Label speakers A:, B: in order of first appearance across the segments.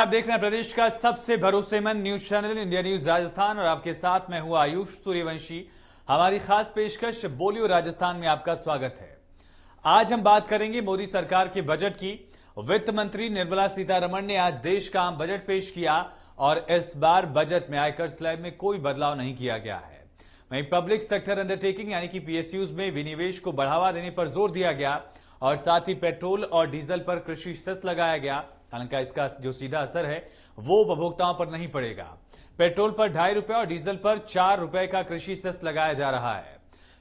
A: आप देख रहे हैं प्रदेश का सबसे भरोसेमंद news channel India news Rajasthan और आपके साथ मैं हूं आयुष सूर्यवंशी। हमारी खास पेशकश बोलियो राजस्थान में आपका स्वागत है। आज हम बात करेंगे मोदी सरकार के बजट की। वित्त मंत्री निर्मला सीतारमण ने आज देश का आम बजट पेश किया और इस बार बजट में आयकर स्लैब में कोई बदलाव नहीं किया गया है। वहीं पब्लिक सेक्टर अंडरटेकिंग यानी कि पीएसयूज में विनिवेश को बढ़ावा देने पर जोर दिया गया और साथ ही पेट्रोल और डीजल पर कृषि सेस लगाया गया। हालांकि इसका जो सीधा असर है वो उपभोक्ताओं पर नहीं पड़ेगा। पेट्रोल पर 2.5 रुपए और डीजल पर 4 रुपए का कृषि सेस लगाया जा रहा है।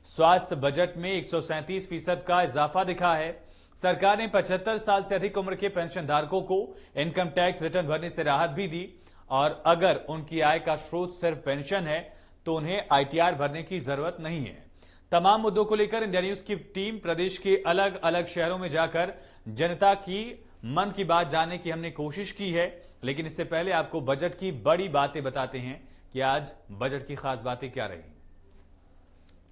A: स्वास्थ्य बजट में 137% का इजाफा दिखा है। सरकार ने 75 साल से अधिक उम्र के पेंशन धारकों को इनकम टैक्स रिटर्न भरने से राहत भी दी और अगर उनकी आय का स्रोत सिर्फ पेंशन है तो उन्हें आईटीआर भरने की जरूरत नहीं है। तमाम मुद्दों को लेकर इंडिया न्यूज की टीम प्रदेश के अलग अलग शहरों में जाकर जनता की मन की बात जानने की हमने कोशिश की है। लेकिन इससे पहले आपको बजट की बड़ी बातें बताते हैं कि आज बजट की खास बातें क्या रही।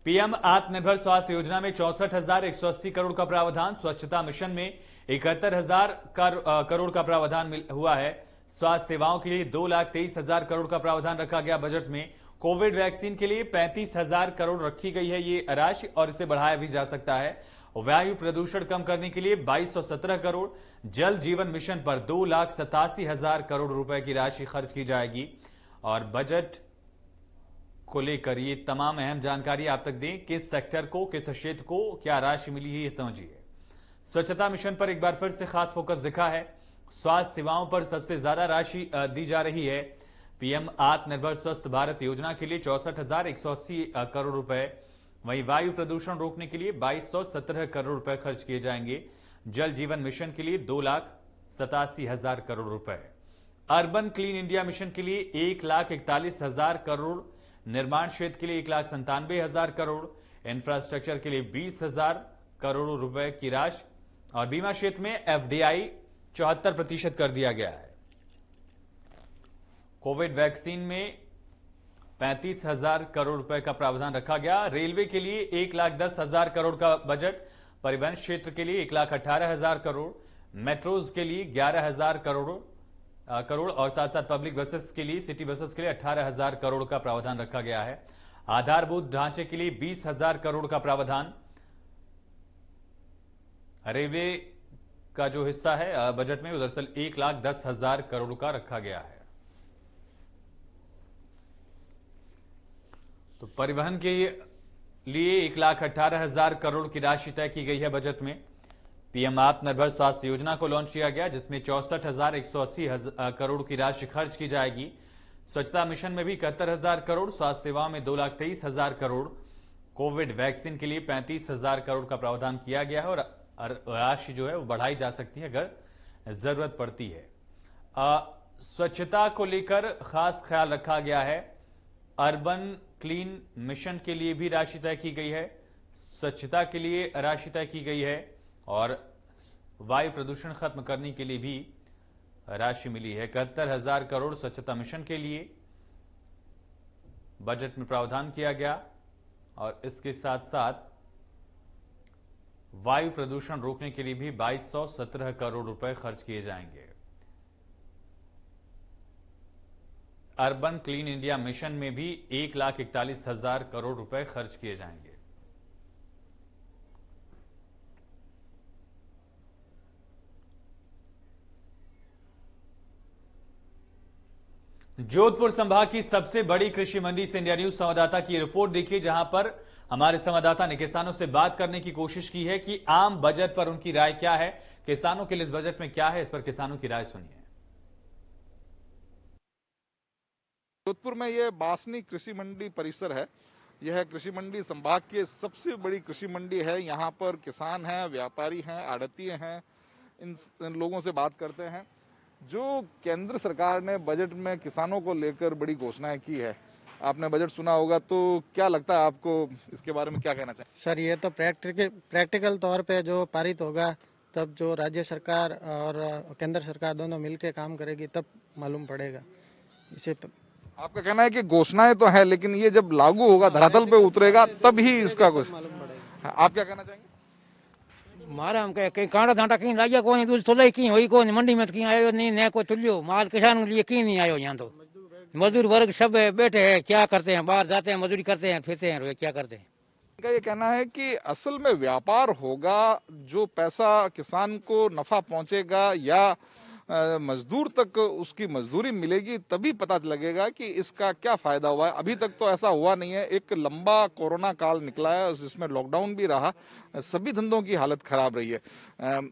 A: पीएम आत्मनिर्भर स्वास्थ्य योजना में 64,180 करोड़ का प्रावधान। स्वच्छता मिशन में 71,000 करोड़ का प्रावधान हुआ है। स्वास्थ्य सेवाओं के लिए 2,23,000 करोड़ का प्रावधान रखा गया बजट में। कोविड वैक्सीन के लिए 35,000 करोड़ रखी गई है ये राशि और इसे बढ़ाया भी जा सकता है। वायु प्रदूषण कम करने के लिए 2,217 करोड़। जल जीवन मिशन पर 2,87,000 करोड़ रुपए की राशि खर्च की जाएगी। और बजट को लेकर ये तमाम अहम जानकारी आप तक दें। किस सेक्टर को, किस क्षेत्र को क्या राशि मिली है ये समझिए। स्वच्छता मिशन पर एक बार फिर से खास फोकस दिखा है। स्वास्थ्य सेवाओं पर सबसे ज्यादा राशि दी जा रही है। पीएम आत्मनिर्भर स्वस्थ भारत योजना के लिए 64,180 करोड़ रुपए। वहीं वायु प्रदूषण रोकने के लिए 2,217 करोड़ रुपए खर्च किए जाएंगे। जल जीवन मिशन के लिए 2,87,000 करोड़ रुपए। अर्बन क्लीन इंडिया मिशन के लिए 1,41,000 करोड़। निर्माण क्षेत्र के लिए 1,97,000 करोड़। इंफ्रास्ट्रक्चर के लिए 20,000 करोड़ रुपए की राशि और बीमा क्षेत्र में एफडीआई 74% कर दिया गया है। कोविड वैक्सीन में 35,000 करोड़ रुपए का प्रावधान रखा गया। रेलवे के लिए 1,10,000 करोड़ का बजट। परिवहन क्षेत्र के लिए 1,18,000 करोड़। मेट्रोज के लिए 11,000 करोड़ और साथ साथ पब्लिक बसेस के लिए, सिटी बसेस के लिए 18,000 करोड़ का प्रावधान रखा गया है। आधारभूत ढांचे के लिए 20,000 करोड़ का प्रावधान। रेलवे का जो हिस्सा है बजट में वो दरअसल 1,10,000 करोड़ का रखा गया है। तो परिवहन के लिए 1,18,000 करोड़ की राशि तय की गई है बजट में। पीएम आत्मनिर्भर स्वास्थ्य योजना को लॉन्च किया गया जिसमें 64,180 करोड़ की राशि खर्च की जाएगी। स्वच्छता मिशन में भी 71,000 करोड़। स्वास्थ्य सेवाओं में 2,23,000 करोड़। कोविड वैक्सीन के लिए 35,000 करोड़ का प्रावधान किया गया है और राशि जो है वो बढ़ाई जा सकती है अगर जरूरत पड़ती है। स्वच्छता को लेकर खास ख्याल रखा गया है। अर्बन क्लीन मिशन के लिए भी राशि तय की गई है। स्वच्छता के लिए राशि तय की गई है और वायु प्रदूषण खत्म करने के लिए भी राशि मिली है। 71,000 करोड़ स्वच्छता मिशन के लिए बजट में प्रावधान किया गया और इसके साथ साथ वायु प्रदूषण रोकने के लिए भी 2,217 करोड़ रुपए खर्च किए जाएंगे। अर्बन क्लीन इंडिया मिशन में भी 1,41,000 करोड़ रुपए खर्च किए जाएंगे। जोधपुर संभाग की सबसे बड़ी कृषि मंडी से इंडिया न्यूज संवाददाता की रिपोर्ट देखिए, जहां पर हमारे संवाददाता ने किसानों से बात करने की कोशिश की है कि आम बजट पर उनकी राय क्या है, किसानों के लिए इस बजट में क्या है, इस पर किसानों की राय सुनिए।
B: जोधपुर में यह बासनी कृषि मंडी परिसर है। यह कृषि मंडी संभाग की सबसे बड़ी कृषि मंडी है। यहाँ पर किसान हैं, व्यापारी हैं, आड़तीय हैं। इन लोगों से बात करते हैं। जो केंद्र सरकार ने बजट में किसानों को लेकर बड़ी घोषणाएं की है, आपने बजट सुना होगा, तो क्या लगता है आपको, इसके बारे में क्या कहना चाहिए?
C: सर, ये तो प्रैक्टिकल तौर पे जो पारित होगा तब जो राज्य सरकार और केंद्र सरकार दोनों मिलकर काम करेगी तब मालूम पड़ेगा। इसे
B: आपका कहना है कि घोषणाएं तो है लेकिन ये जब लागू होगा, धरातल पे उतरेगा तब ही इसका कुछ
C: मालूम पड़ेगा।
B: आप क्या कहना चाहेंगे?
D: मारा हम कहीं कांटा धांटा कहीं लाइया कोई दूध सोलह कहीं हुई कोई मंडी में तो कहीं आयो नहीं न कोई चुलियो माल किसान के लिए कहीं नहीं आयो यहाँ तो मजदूर वर्ग सब बैठे हैं क्या करते हैं बाहर जाते हैं मजदूरी करते हैं फिरते हैं क्या करते हैं।
B: इनका ये कहना है कि असल में व्यापार होगा, जो पैसा किसान को नफा पहुंचेगा या मजदूर तक उसकी मजदूरी मिलेगी तभी पता लगेगा कि इसका क्या फायदा हुआ है। अभी तक तो ऐसा हुआ नहीं है। एक लंबा कोरोना काल निकला है जिसमें लॉकडाउन भी रहा, सभी धंधों की हालत खराब रही है।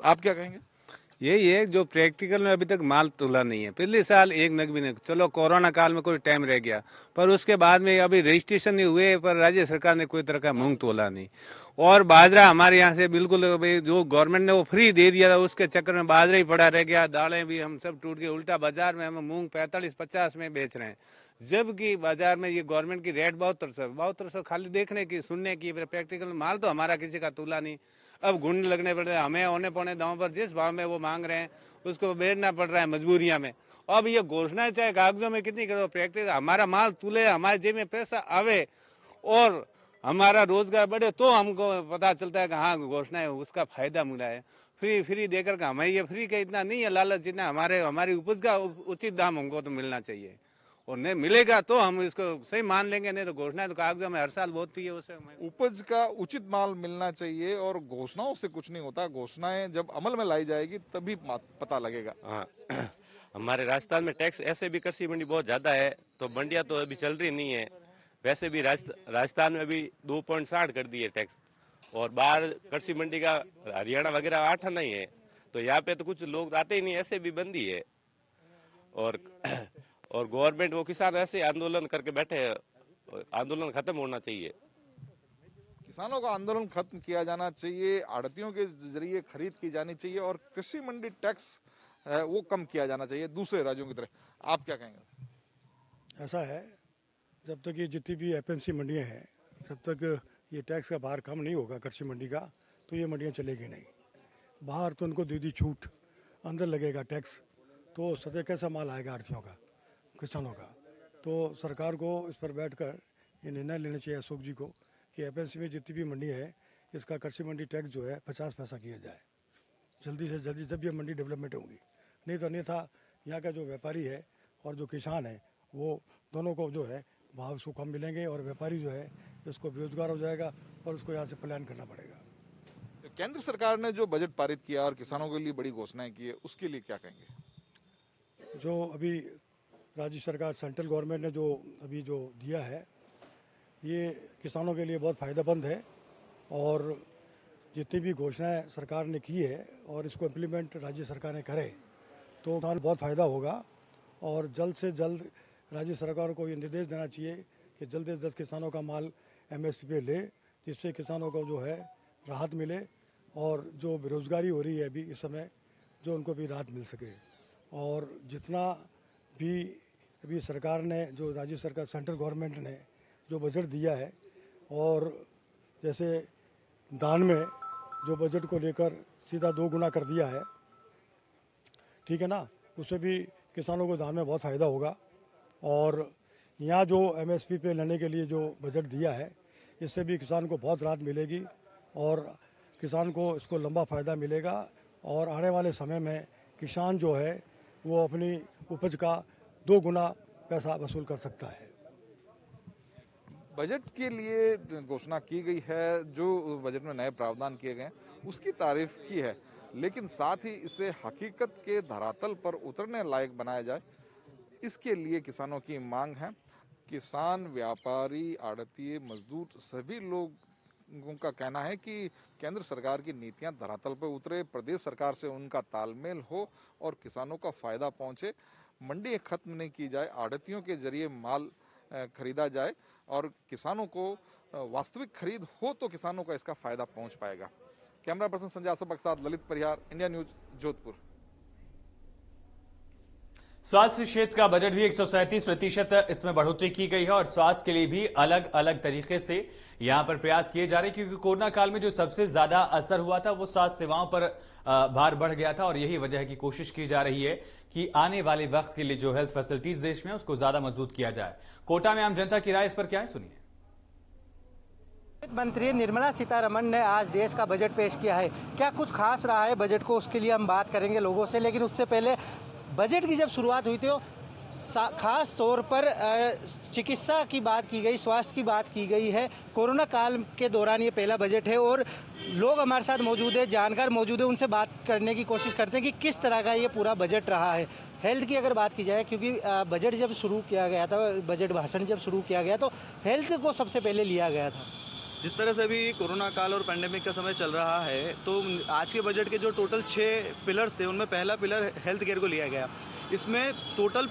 B: आप क्या कहेंगे?
E: यही है जो प्रैक्टिकल में अभी तक माल तोला नहीं है। पिछले साल एक नग भी नहीं, चलो कोरोना काल में कोई टाइम रह गया, पर उसके बाद में अभी रजिस्ट्रेशन नहीं हुए, पर राज्य सरकार ने कोई तरह का मूंग तोला नहीं। और बाजरा हमारे यहाँ से बिल्कुल जो गवर्नमेंट ने वो फ्री दे दिया था, उसके चक्कर में बाजरा ही पड़ा रह गया। दालें भी हम सब टूट गए। उल्टा बाजार में हम मूंग 45-50 में बेच रहे हैं, जबकि बाजार में ये गवर्नमेंट की रेट 7200 खाली देखने की सुनने की, प्रैक्टिकल माल तो हमारा किसी का तोला नहीं। अब घूमने लगने पड़ रहे हैं हमें, औने पौने दांव पर जिस भाव में वो मांग रहे हैं उसको बेचना पड़ रहा है मजबूरियां में। अब ये घोषणा चाहे कागजों में कितनी करो, प्रैक्टिकल हमारा माल तुले, हमारे जेब में पैसा आवे और हमारा रोजगार बढ़े तो हमको पता चलता है कि हाँ घोषणाएं उसका फायदा मिला है। फ्री देकर के हमें ये फ्री का इतना नहीं है लालच, जितना हमारी उपज का उचित दाम हमको तो मिलना चाहिए, और नहीं मिलेगा तो हम इसको सही मान लेंगे, नहीं तो घोषणाएं तो कागजों में हर साल होती है। उससे
B: उपज का उचित माल मिलना चाहिए और घोषणाओं से कुछ नहीं होता। घोषणाएं जब अमल में लाई जाएगी तभी पता लगेगा।
F: हाँ हमारे राजस्थान में टैक्स ऐसे भी कृषि मंडी बहुत ज्यादा है, तो मंडियां तो अभी चल रही नहीं है। वैसे भी राजस्थान में अभी 2.60 कर दिए टैक्स, और बाहर कृषि मंडी का हरियाणा वगैरह 8 नहीं है, तो यहाँ पे तो कुछ लोग आते ही नहीं, ऐसे भी बंदी है। और गवर्नमेंट वो किसान ऐसे आंदोलन करके बैठे हैं, आंदोलन खत्म होना चाहिए।
B: किसानों का आंदोलन खत्म किया जाना चाहिए, आड़तियों के जरिए खरीद की जानी चाहिए और कृषि मंडी टैक्स है वो कम किया जाना चाहिए दूसरे राज्यों की तरह। आप क्या कहेंगे?
G: ऐसा है, जब तक ये जितनी भी एपीएमसी मंडियां हैं, जब तक ये टैक्स का भार कम नहीं होगा कृषि मंडी का, तो ये मंडियां चलेगी नहीं। बाहर तो उनको दे दी छूट, अंदर लगेगा टैक्स, तो सदैव कैसा माल आएगा आड़तियों का, किसानों का। तो सरकार को इस पर बैठकर ये निर्णय लेना चाहिए अशोक जी को कि एपीएमसी में जितनी भी मंडी है इसका कृषि मंडी टैक्स जो है 50 पैसा किया जाए जल्दी से जल्दी, जब ये मंडी डेवलपमेंट होगी। नहीं तो अन्यथा यहाँ का जो व्यापारी है और जो किसान है वो दोनों को जो है भाव उसको कम मिलेंगे, और व्यापारी जो है उसको बेरोजगार हो जाएगा और उसको यहाँ से पलायन करना पड़ेगा।
B: केंद्र सरकार ने जो बजट पारित किया और किसानों के लिए बड़ी घोषणाएं की है, उसके लिए क्या कहेंगे?
G: जो अभी राज्य सरकार सेंट्रल गवर्नमेंट ने जो अभी जो दिया है ये किसानों के लिए बहुत फ़ायदेमंद है, और जितनी भी घोषणाएं सरकार ने की है और इसको इम्प्लीमेंट राज्य सरकार ने करे तो किसान बहुत फ़ायदा होगा। और जल्द से जल्द राज्य सरकार को ये निर्देश देना चाहिए कि जल्द से जल्द किसानों का माल एमएसपी पे ले, जिससे किसानों को जो है राहत मिले, और जो बेरोजगारी हो रही है अभी इस समय जो उनको भी राहत मिल सके। और जितना भी अभी सरकार ने जो राज्य सरकार सेंट्रल गवर्नमेंट ने जो बजट दिया है, और जैसे दान में जो बजट को लेकर सीधा 2 गुना कर दिया है, ठीक है ना, उससे भी किसानों को दान में बहुत फ़ायदा होगा। और यहाँ जो एमएसपी पे लेने के लिए जो बजट दिया है इससे भी किसान को बहुत राहत मिलेगी और किसान को इसको लंबा फ़ायदा मिलेगा, और आने वाले समय में किसान जो है वो अपनी उपज का 2 गुना पैसा वसूल कर सकता है।
B: बजट के लिए घोषणा की गई है, जो बजट में नए प्रावधान किए गए उसकी तारीफ की है, लेकिन साथ ही इसे हकीकत के धरातल पर उतरने लायक बनाया जाए, इसके लिए किसानों की मांग है। किसान, व्यापारी, आड़तिये, मजदूर सभी लोगों का कहना है कि केंद्र सरकार की नीतियां धरातल पर उतरे, प्रदेश सरकार से उनका तालमेल हो और किसानों का फायदा पहुंचे। मंडी खत्म नहीं की जाए, आड़तियों के जरिए माल खरीदा जाए और किसानों को वास्तविक खरीद हो तो किसानों का इसका फायदा पहुंच पाएगा। कैमरा पर्सन संजय आसफ के साथ ललित परिहार, इंडिया न्यूज, जोधपुर।
A: स्वास्थ्य क्षेत्र का बजट भी 137% इसमें बढ़ोतरी की गई है और स्वास्थ्य के लिए भी अलग अलग तरीके से यहां पर प्रयास किए जा रहे हैं, क्योंकि कोरोना काल में जो सबसे ज्यादा असर हुआ था वो स्वास्थ्य सेवाओं पर भार बढ़ गया था, और यही वजह है कि कोशिश की जा रही है कि आने वाले वक्त के लिए जो हेल्थ फैसिलिटीज देश में उसको ज्यादा मजबूत किया जाए। कोटा में आम जनता की राय इस पर क्या है, सुनिए।
C: वित्त मंत्री निर्मला सीतारमण ने आज देश का बजट पेश किया है। क्या कुछ खास रहा है बजट को, उसके लिए हम बात करेंगे लोगों से, लेकिन उससे पहले बजट की जब शुरुआत हुई थी तो खास तौर पर चिकित्सा की बात की गई, स्वास्थ्य की बात की गई है। कोरोना काल के दौरान ये पहला बजट है और लोग हमारे साथ मौजूद है, जानकार मौजूद है, उनसे बात करने की कोशिश करते हैं कि किस तरह का ये पूरा बजट रहा है। हेल्थ की अगर बात की जाए, क्योंकि बजट जब शुरू किया गया था, बजट भाषण जब शुरू किया गया तो हेल्थ को सबसे पहले लिया गया था।
H: जिस तरह से अभी कोरोना काल और पैंडेमिक का समय चल रहा है, तो आज के बजट के जो टोटल 6 पिलर्स थे, उनमें पहला पिलर हेल्थ केयर को लिया गया। इसमें टोटल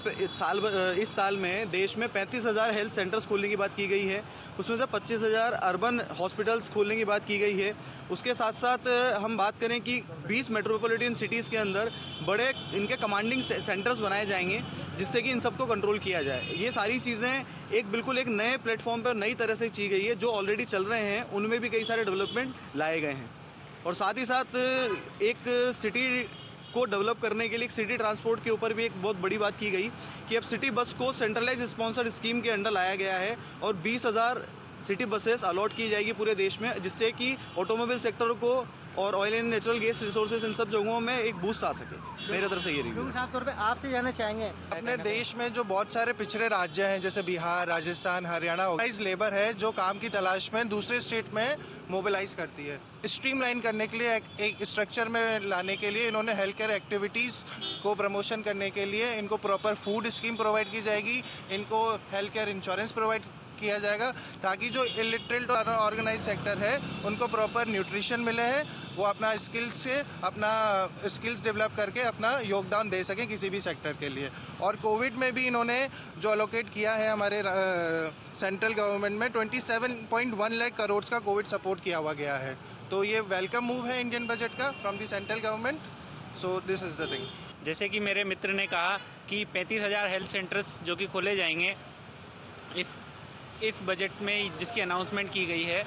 H: इस साल में देश में 35,000 हेल्थ सेंटर्स खोलने की बात की गई है। उसमें से 25,000 अर्बन हॉस्पिटल्स खोलने की बात की गई है। उसके साथ साथ हम बात करें कि 20 मेट्रोपॉलिटन सिटीज़ के अंदर बड़े इनके कमांडिंग सेंटर्स बनाए जाएंगे, जिससे कि इन सबको कंट्रोल किया जाए। ये सारी चीज़ें बिल्कुल एक नए प्लेटफॉर्म पर नई तरह से की गई है। जो ऑलरेडी चल रहे हैं उनमें भी कई सारे डेवलपमेंट लाए गए हैं, और साथ ही साथ एक सिटी को डेवलप करने के लिए एक सिटी ट्रांसपोर्ट के ऊपर भी एक बहुत बड़ी बात की गई कि अब सिटी बस को सेंट्रलाइज स्पॉन्सर्ड स्कीम के अंडर लाया गया है और 20,000 सिटी बसेस अलॉट की जाएगी पूरे देश में, जिससे कि ऑटोमोबाइल सेक्टर को और oil and natural gas resources in सब जगहों में एक बूस्ट आ सके। मेरे तरफ से ये रिव्यू।
C: साफ तौर पे आपसे जानना चाहेंगे,
I: अपने देश में जो बहुत सारे पिछड़े राज्य हैं, जैसे बिहार, राजस्थान, हरियाणा, लेबर है जो काम की तलाश में दूसरे स्टेट में मोबिलाइज करती है। स्ट्रीमलाइन करने के लिए, एक स्ट्रक्चर में लाने के लिए इन्होंने हेल्थ केयर एक्टिविटीज़ को प्रमोशन करने के लिए इनको प्रॉपर फूड स्कीम प्रोवाइड की जाएगी, इनको हेल्थ केयर इंश्योरेंस प्रोवाइड किया जाएगा, ताकि जो इलिटरेट और ऑर्गेनाइज सेक्टर है उनको प्रॉपर न्यूट्रिशन मिले है, वो अपना स्किल्स डेवलप करके अपना योगदान दे सकें किसी भी सेक्टर के लिए। और कोविड में भी इन्होंने जो अलोकेट किया है हमारे सेंट्रल गवर्नमेंट में 27.1 लाख करोड़ का कोविड सपोर्ट किया हुआ गया है। तो ये वेलकम मूव है इंडियन बजट का from the central government. So this is the thing.
J: जैसे कि मेरे मित्र ने कहा कि 35,000 हेल्थ सेंटर्स जो कि खोले जाएंगे इस बजट में, जिसकी अनाउंसमेंट की गई है,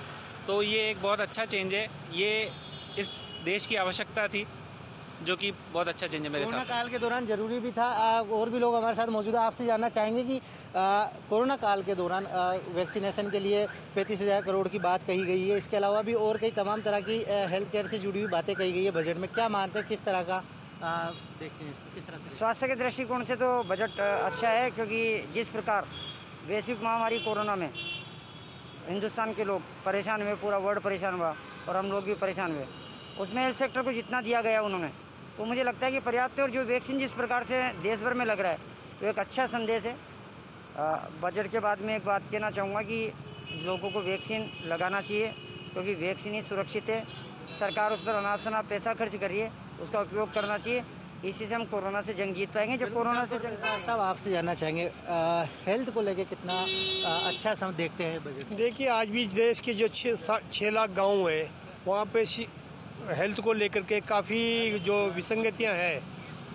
J: तो ये एक बहुत अच्छा चेंज है। ये इस देश की आवश्यकता थी, जो कि बहुत अच्छा चेंज है मेरे
C: कोरोना
J: हिसाब से।
C: काल के दौरान जरूरी भी था। और भी लोग हमारे साथ मौजूद है, आपसे जानना चाहेंगे कि कोरोना काल के दौरान वैक्सीनेशन के लिए 35,000 करोड़ की बात कही गई है। इसके अलावा भी और कई तमाम तरह की हेल्थ केयर से जुड़ी हुई बातें कही गई है बजट में। क्या मानते हैं, किस तरह का देखते हैं इसको, किस तरह से?
K: स्वास्थ्य के दृष्टिकोण से तो बजट अच्छा है, क्योंकि जिस प्रकार वैश्विक महामारी कोरोना में हिंदुस्तान के लोग परेशान हुए, पूरा वर्ल्ड परेशान हुआ और हम लोग भी परेशान हुए, उसमें हेल्थ सेक्टर को जितना दिया गया उन्होंने, तो मुझे लगता है कि पर्याप्त है। और जो वैक्सीन जिस प्रकार से देश भर में लग रहा है, तो एक अच्छा संदेश है। बजट के बाद में एक बात कहना चाहूँगा कि लोगों को वैक्सीन लगाना चाहिए, क्योंकि वैक्सीन ही सुरक्षित है। सरकार उस पर अनाप शनाप पैसा खर्च कर रही है, उसका उपयोग करना चाहिए। इसी से हम कोरोना से जंग जीत पाएंगे। जब कोरोना से जंग
C: साहब, आपसे जानना चाहेंगे हेल्थ को लेके कितना अच्छा सम देखते हैं बजट?
G: देखिए, आज भी देश के जो 6 लाख गांव है, वहाँ पे हेल्थ को लेकर के काफ़ी जो विसंगतियाँ हैं,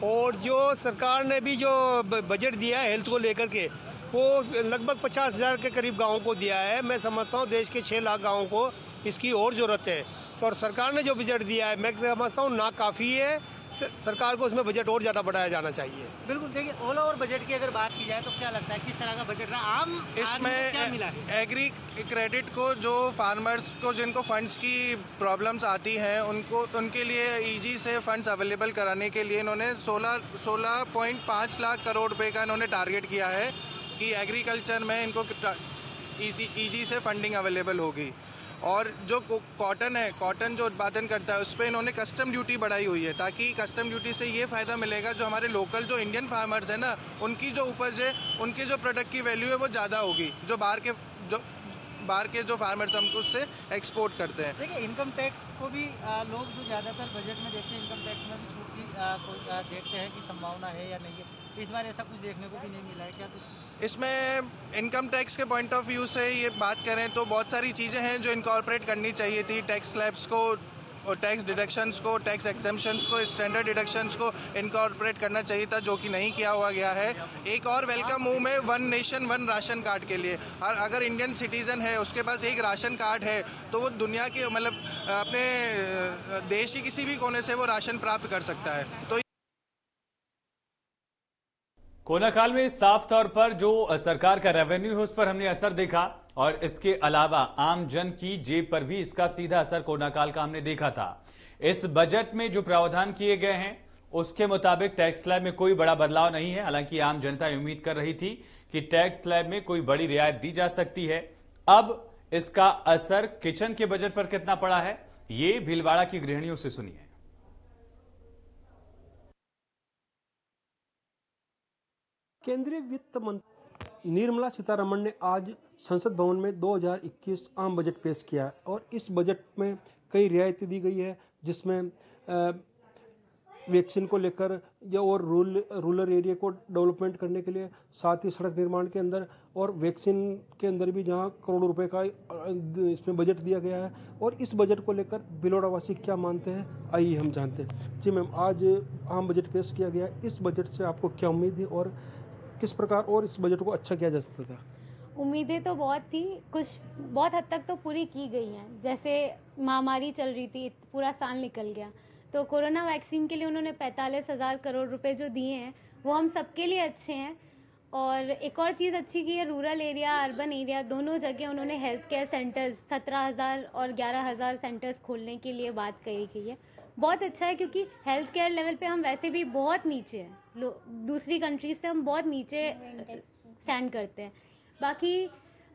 G: और जो सरकार ने भी जो बजट दिया है हेल्थ को लेकर के, वो लगभग 50,000 के करीब गाँवों को दिया है। मैं समझता हूँ देश के 6 लाख गाँवों को इसकी और ज़रूरत है। तो और सरकार ने जो बजट दिया है, मैं समझता हूँ ना काफ़ी है। सरकार को उसमें बजट और ज़्यादा बढ़ाया जाना चाहिए।
C: बिल्कुल। देखिए, ओल ओवर बजट की अगर बात की जाए तो क्या लगता है, किस तरह का बजट रहा? आम
I: इसमें
C: क्या मिला है?
I: एग्री क्रेडिट को, जो फार्मर्स को जिनको फंड्स की प्रॉब्लम्स आती हैं, उनके लिए ईजी से फंड्स अवेलेबल कराने के लिए इन्होंने 16.5 लाख करोड़ रुपए का इन्होंने टारगेट किया है कि एग्रीकल्चर में इनको ईजी से फंडिंग अवेलेबल होगी। और जो कॉटन है, कॉटन जो उत्पादन करता है, उस पर इन्होंने कस्टम ड्यूटी बढ़ाई हुई है, ताकि कस्टम ड्यूटी से ये फ़ायदा मिलेगा, जो हमारे लोकल जो इंडियन फार्मर्स हैं ना, उनकी जो उपज है, उनके जो प्रोडक्ट की वैल्यू है वो ज़्यादा होगी, जो बाहर के जो फार्मर्स हम उससे एक्सपोर्ट करते हैं।
C: देखिए, इनकम टैक्स को भी लोग जो ज़्यादातर बजट में देखते हैं, इनकम टैक्स में भी छूट की देखते हैं कि संभावना है या नहीं है। इस बार ऐसा कुछ देखने को भी नहीं मिला है क्या कुछ?
I: इसमें इनकम टैक्स के पॉइंट ऑफ व्यू से ये बात करें तो बहुत सारी चीज़ें हैं जो इनकॉर्पोरेट करनी चाहिए थी। टैक्स स्लैब्स को, और टैक्स डिडक्शंस को, टैक्स एक्सेम्पशंस को, स्टैंडर्ड डिडक्शंस को इनकॉर्पोरेट करना चाहिए था, जो कि नहीं किया हुआ गया है। एक और वेलकम मूव है one nation one ration card के लिए। अगर इंडियन सिटीज़न है, उसके पास एक राशन कार्ड है, तो वो दुनिया के, मतलब अपने देश की किसी भी कोने से वो राशन प्राप्त कर सकता है। तो
A: कोरोना काल में साफ तौर पर जो सरकार का रेवेन्यू है उस पर हमने असर देखा। और इसके अलावा आम जन की जेब पर भी इसका सीधा असर कोरोना काल का हमने देखा था। इस बजट में जो प्रावधान किए गए हैं उसके मुताबिक टैक्स स्लैब में कोई बड़ा बदलाव नहीं है। हालांकि आम जनता उम्मीद कर रही थी कि टैक्स स्लैब में कोई बड़ी रियायत दी जा सकती है। अब इसका असर किचन के बजट पर कितना पड़ा है, ये भीलवाड़ा की गृहिणियों से सुनिए।
L: केंद्रीय वित्त मंत्री निर्मला सीतारमण ने आज संसद भवन में 2021 आम बजट पेश किया और इस बजट में कई रियायतें दी गई है, जिसमें वैक्सीन को लेकर या और रूरल एरिया को डेवलपमेंट करने के लिए, साथ ही सड़क निर्माण के अंदर और वैक्सीन के अंदर भी जहां करोड़ों रुपए का इसमें बजट दिया गया है। और इस बजट को लेकर भिलवाड़ावासी क्या मानते हैं, आइए हम जानते हैं। जी मैम, आज आम बजट पेश किया गया, इस बजट से आपको क्या उम्मीद है और किस प्रकार और इस बजट को अच्छा किया जा सकता था?
M: उम्मीदें तो बहुत थी, कुछ बहुत हद तक तो पूरी की गई हैं। जैसे महामारी चल रही थी, पूरा साल निकल गया, तो कोरोना वैक्सीन के लिए उन्होंने 45,000 करोड़ रुपए जो दिए हैं वो हम सबके लिए अच्छे हैं। और एक और चीज़ अच्छी की है, रूरल एरिया अर्बन एरिया दोनों जगह उन्होंने हेल्थ केयर सेंटर्स 17,000 और 11,000 सेंटर्स खोलने के लिए बात करी गई है। बहुत अच्छा है, क्योंकि हेल्थ केयर लेवल पे हम वैसे भी बहुत नीचे हैं, दूसरी कंट्रीज से हम बहुत नीचे स्टैंड करते हैं। बाकी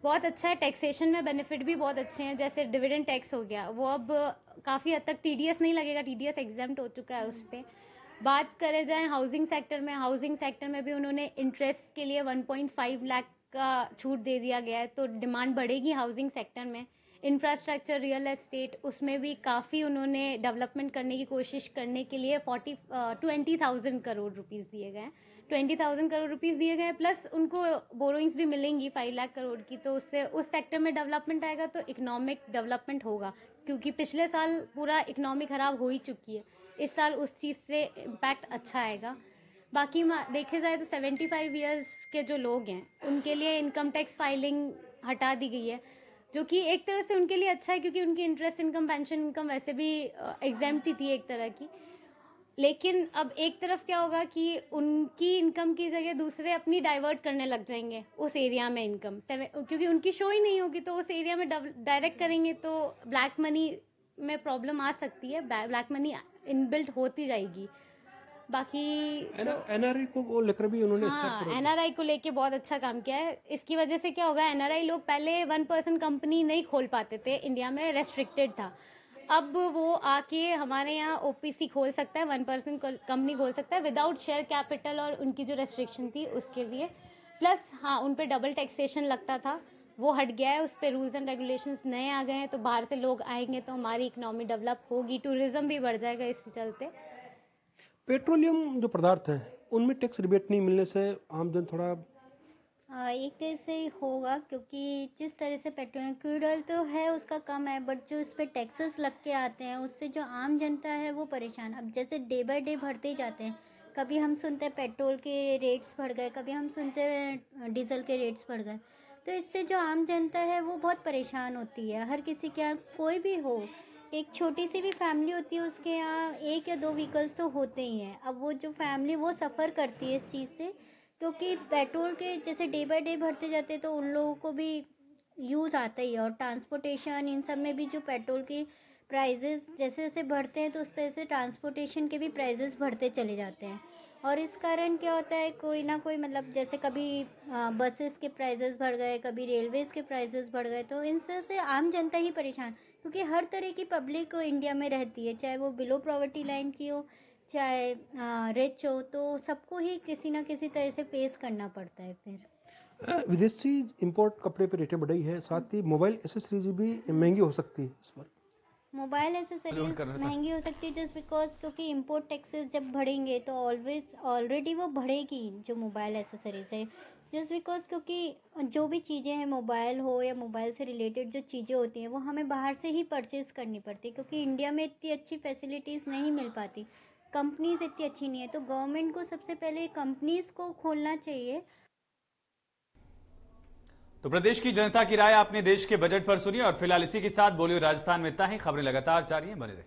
M: बहुत अच्छा है, टैक्सेशन में बेनिफिट भी बहुत अच्छे हैं। जैसे डिविडेंड टैक्स हो गया, वो अब काफ़ी हद तक टीडीएस नहीं लगेगा, टीडीएस एग्जेम्प्ट हो चुका है उस पर। बात करे जाए हाउसिंग सेक्टर में भी उन्होंने इंटरेस्ट के लिए 1.5 लाख का छूट दे दिया गया है, तो डिमांड बढ़ेगी हाउसिंग सेक्टर में। इंफ्रास्ट्रक्चर, रियल एस्टेट, उसमें भी काफ़ी उन्होंने डेवलपमेंट करने की कोशिश करने के लिए 20,000 करोड़ रुपीस दिए गए हैं। 20,000 करोड़ रुपीस दिए गए, प्लस उनको बोरोइंग्स भी मिलेंगी 5 लाख करोड़ की, तो उससे उस सेक्टर में डेवलपमेंट आएगा, तो इकोनॉमिक डेवलपमेंट होगा। क्योंकि पिछले साल पूरा इकोनॉमी खराब हो ही चुकी है, इस साल उस चीज़ से इम्पैक्ट अच्छा आएगा। बाकी देखे जाए तो 75 ईयर्स के जो लोग हैं उनके लिए इनकम टैक्स फाइलिंग हटा दी गई है, जो कि एक तरह से उनके लिए अच्छा है, क्योंकि उनकी इंटरेस्ट इनकम, पेंशन इनकम वैसे भी एग्जेम्प्ट थी एक तरह की। लेकिन अब एक तरफ क्या होगा कि उनकी इनकम की जगह दूसरे अपनी डाइवर्ट करने लग जाएंगे उस एरिया में इनकम, क्योंकि उनकी शो ही नहीं होगी, तो उस एरिया में डायरेक्ट करेंगे तो ब्लैक मनी में प्रॉब्लम आ सकती है, ब्लैक मनी इनबिल्ट होती जाएगी। बाकी तो
L: एनआरआई को लेकर भी उन्होंने
M: एनआरआई को लेके बहुत अच्छा काम किया है। इसकी वजह से क्या होगा, एनआरआई लोग पहले 1% कंपनी नहीं खोल पाते थे, इंडिया में रेस्ट्रिक्टेड था। अब वो आके हमारे यहाँ ओपीसी खोल सकता है, 1% कंपनी खोल सकता है विदाउट शेयर कैपिटल, और उनकी जो रेस्ट्रिक्शन थी उसके लिए। प्लस हाँ, उन पे डबल टैक्सेशन लगता था, वो हट गया है, उस पर रूल्स एंड रेगुलेशंस नए आ गए हैं, तो बाहर से लोग आएंगे तो हमारी इकोनॉमी डेवलप होगी, टूरिज्म भी बढ़ जाएगा इसके चलते।
L: पेट्रोलियम जो पदार्थ हैं उनमें टैक्स रिबेट नहीं मिलने से आमजन थोड़ा
N: एक तरह से होगा, क्योंकि जिस तरह से पेट्रोल क्रूड ऑयल तो है उसका कम है, बट जो इस पर टैक्सेस लग के आते हैं उससे जो आम जनता है वो परेशान। अब जैसे डे बाय डे बढ़ते ही जाते हैं, कभी हम सुनते हैं पेट्रोल के रेट्स बढ़ गए, कभी हम सुनते हैं डीजल के रेट्स बढ़ गए, तो इससे जो आम जनता है वो बहुत परेशान होती है। हर किसी के यहाँ, कोई भी हो, एक छोटी सी भी फैमिली होती है उसके यहाँ 1 या 2 व्हीकल्स तो होते ही हैं। अब वो जो फैमिली वो सफ़र करती है इस चीज़ से, क्योंकि पेट्रोल के जैसे डे बाय डे बढ़ते जाते हैं तो उन लोगों को भी यूज़ आता ही है। और ट्रांसपोर्टेशन, इन सब में भी जो पेट्रोल की प्राइजेस जैसे जैसे बढ़ते हैं तो उस तरह से ट्रांसपोर्टेशन के भी प्राइजेस बढ़ते चले जाते हैं। और इस कारण क्या होता है, कोई ना कोई मतलब जैसे कभी बसेस के प्राइजेस बढ़ गए, कभी रेलवेज़ के प्राइजेस बढ़ गए, तो इन से आम जनता ही परेशान, क्योंकि हर तरह की पब्लिक इंडिया में रहती है, चाहे वो बिलो पॉवर्टी लाइन की हो, चाहे रिच हो, तो सबको ही किसी ना किसी तरह से फेस करना पड़ता है। फिर
L: विदेशी इंपोर्ट कपड़े पे रेटें बढ़ी है, साथ ही मोबाइल एसेसरीज भी महंगी हो सकती है इस पर।
N: मोबाइल एसेसरीज महंगी हो सकती है जस्ट बिकॉज, क्योंकि इंपोर्ट टैक्सेस जब बढ़ेंगे तो ऑलरेडी वो बढ़ेगी जो मोबाइल एसेसरीज है, जस्ट बिकॉज क्योंकि जो भी चीज़ें हैं, मोबाइल हो या मोबाइल से रिलेटेड जो चीज़ें होती हैं वो हमें बाहर से ही परचेज़ करनी पड़ती है, क्योंकि इंडिया में इतनी अच्छी फैसिलिटीज़ नहीं मिल पाती, कंपनीज इतनी अच्छी नहीं है। तो गवर्नमेंट को सबसे पहले कंपनीज को खोलना चाहिए।
A: तो प्रदेश की जनता की राय आपने देश के बजट पर सुनी, और फिलहाल इसी के साथ बोलिए राजस्थान में इतना ही। खबरें लगातार जारी हैं, बने रहिए।